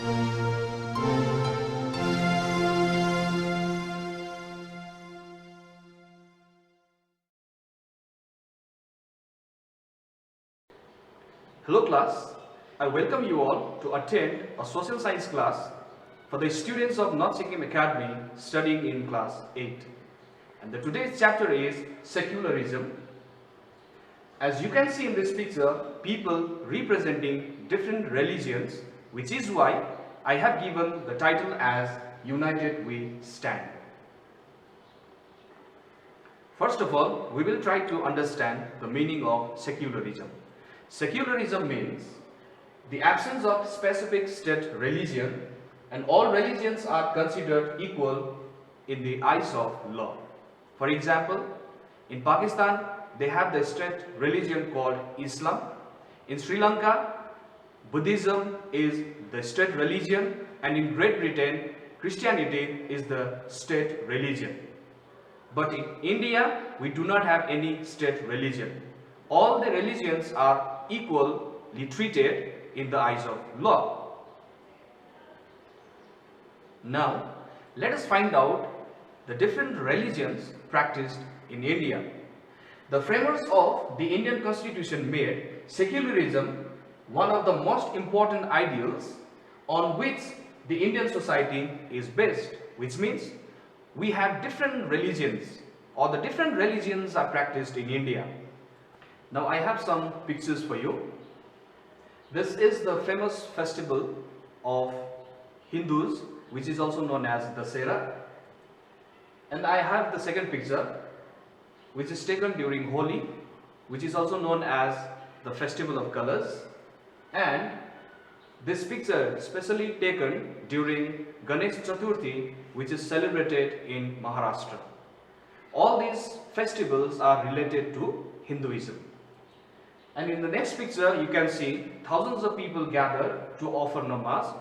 Hello class, I welcome you all to attend a social science class for the students of North Sikkim Academy studying in class 8. And today's chapter is secularism. As you can see in this picture, people representing different religions, which is why I have given the title as United We Stand. First of all, we will try to understand the meaning of secularism. Secularism means the absence of specific state religion, and all religions are considered equal in the eyes of law. For example, in Pakistan, they have the state religion called Islam. In Sri Lanka, Buddhism is the state religion, and in Great Britain, Christianity is the state religion. But in India, we do not have any state religion. All the religions are equally treated in the eyes of law. Now, let us find out the different religions practiced in India. The framers of the Indian Constitution made secularism one of the most important ideals on which the Indian society is based, which means we have different religions, or the different religions are practiced in India. Now I have some pictures for you. This is the famous festival of Hindus, which is also known as Dasera. And I have the second picture, which is taken during Holi, which is also known as the festival of colors. And this picture specially taken during Ganesh Chaturthi, which is celebrated in Maharashtra. All these festivals are related to Hinduism. And in the next picture, you can see thousands of people gather to offer namaz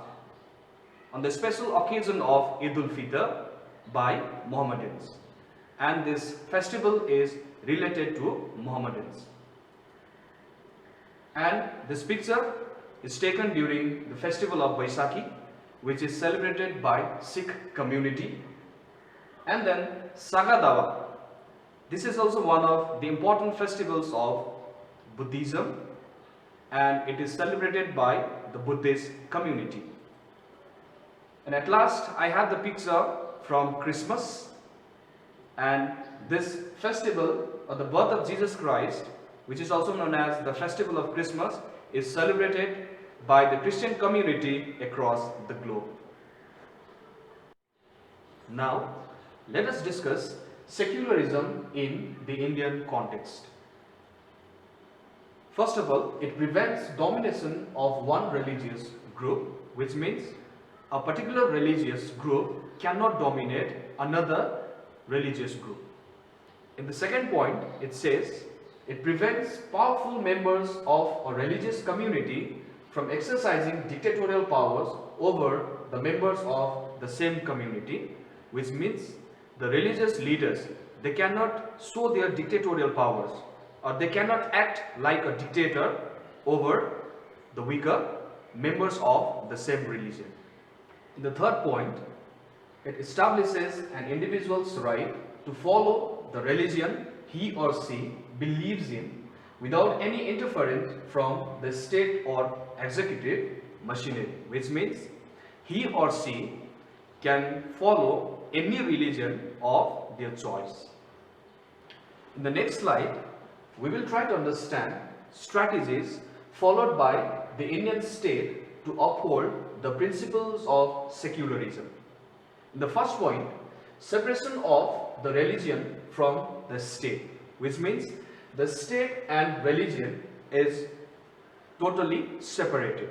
on the special occasion of Eid al-Fitr by Mohammedans. And this festival is related to Mohammedans. And this picture is taken during the festival of Vaisakhi, which is celebrated by Sikh community. And then Sagadawa. This is also one of the important festivals of Buddhism, and it is celebrated by the Buddhist community. And at last, I have the picture from Christmas, and this festival of the birth of Jesus Christ, which is also known as the festival of Christmas, is celebrated by the Christian community across the globe. Now, let us discuss secularism in the Indian context. First of all, it prevents domination of one religious group, which means a particular religious group cannot dominate another religious group. In the second point, it says it prevents powerful members of a religious community from exercising dictatorial powers over the members of the same community, which means the religious leaders, they cannot show their dictatorial powers, or they cannot act like a dictator over the weaker members of the same religion. In the third point, it establishes an individual's right to follow the religion he or she believes in without any interference from the state or executive machinery, which means he or she can follow any religion of their choice. In the next slide, we will try to understand strategies followed by the Indian state to uphold the principles of secularism. In the first point, separation of the religion from the state, which means the state and religion is totally separated,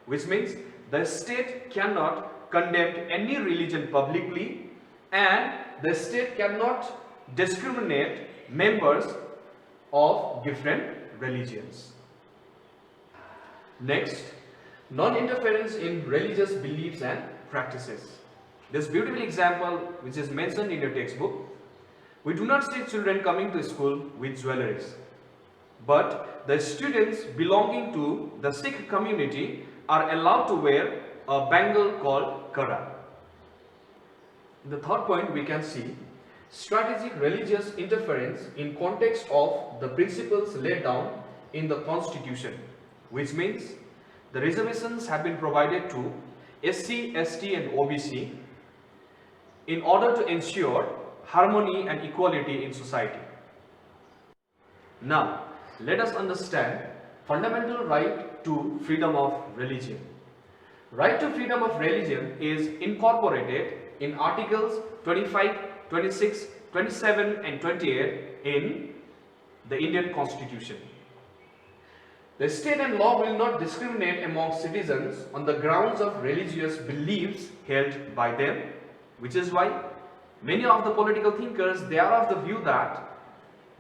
which means the state cannot condemn any religion publicly, and the state cannot discriminate members of different religions. Next, non-interference in religious beliefs and practices. This beautiful example which is mentioned in your textbook, we do not see children coming to school with jewelries, but the students belonging to the Sikh community are allowed to wear a bangle called kara. In the third point, we can see strategic religious interference in context of the principles laid down in the Constitution, which means the reservations have been provided to SC, ST and OBC in order to ensure harmony and equality in society. Now, let us understand fundamental right to freedom of religion. Right to freedom of religion is incorporated in Articles 25, 26, 27 and 28 in the Indian Constitution. The state and law will not discriminate among citizens on the grounds of religious beliefs held by them, which is why many of the political thinkers, they are of the view that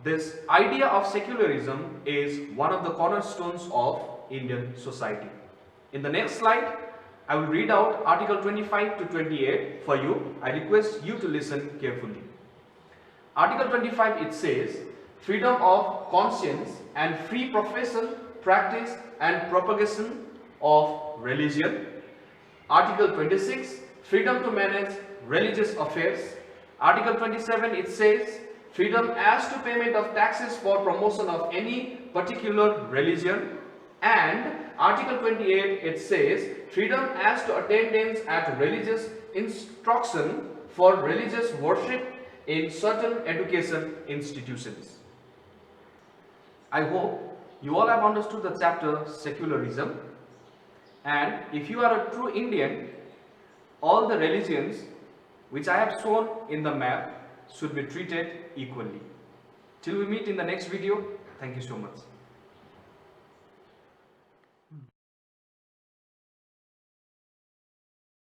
this idea of secularism is one of the cornerstones of Indian society. In the next slide, I will read out Article 25 to 28 for you. I request you to listen carefully. Article 25, it says, freedom of conscience and free profession, practice and propagation of religion. Article 26, freedom to manage religious affairs. Article 27, it says, freedom as to payment of taxes for promotion of any particular religion. And Article 28, it says, freedom as to attendance at religious instruction for religious worship in certain education institutions. I hope you all have understood the chapter secularism, and if you are a true Indian, all the religions which I have shown in the map should be treated equally. Till we meet in the next video, thank you so much.